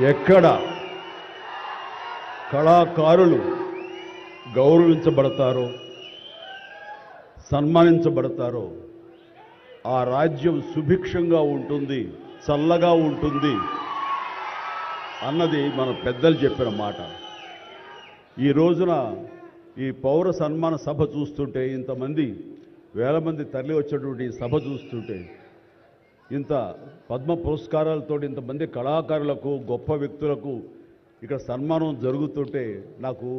ఎక్కడ కళాకారులు గౌరవించబడతారో సన్మానించబడతారో ఆ రాజ్యం సుభిక్షంగా ఉంటుంది, చల్లగా ఉంటుంది అన్నది మన పెద్దలు చెప్పిన మాట. ఈ రోజున ఈ పౌర సన్మాన సభ చూస్తుంటే, ఇంతమంది వేల మంది తరలి వచ్చేటువంటి సభ చూస్తుంటే, ఇంత పద్మ పురస్కారాలతో ఇంతమంది కళాకారులకు గొప్ప వ్యక్తులకు ఇక్కడ సన్మానం జరుగుతుంటే నాకు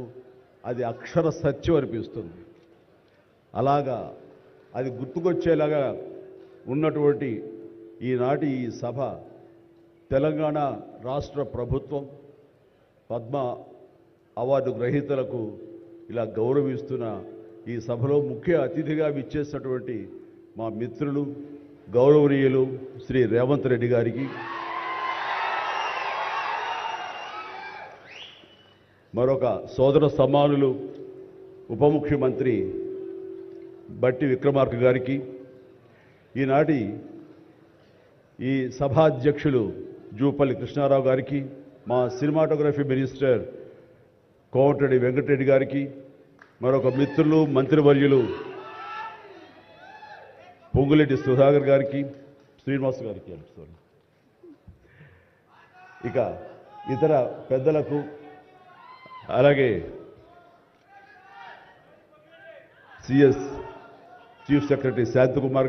అది అక్షర సత్యం అనిపిస్తుంది. అలాగా అది గుర్తుకొచ్చేలాగా ఉన్నటువంటి ఈనాటి ఈ సభ తెలంగాణ రాష్ట్ర ప్రభుత్వం పద్మ అవార్డు గ్రహీతలకు ఇలా గౌరవిస్తున్న ఈ సభలో ముఖ్య అతిథిగా విచ్చేసినటువంటి మా మిత్రులు గౌరవనీయులు శ్రీ రేవంత్ రెడ్డి గారికి, మరొక సోదర సమానులు ఉప ముఖ్యమంత్రి బట్టి విక్రమార్క గారికి, ఈనాటి ఈ సభాధ్యక్షులు జూపల్లి కృష్ణారావు గారికి, మా సినిమాటోగ్రఫీ మినిస్టర్ కోమటిరెడ్డి వెంకటరెడ్డి గారికి, మరొక మిత్రులు మంత్రివర్యులు పొంగులేటి సుధాకర్ గారికి, శ్రీనివాస్ గారికి, ఇక ఇతర పెద్దలకు, అలాగే సిఎస్ చీఫ్ సెక్రటరీ శాంతకుమార్ గారు,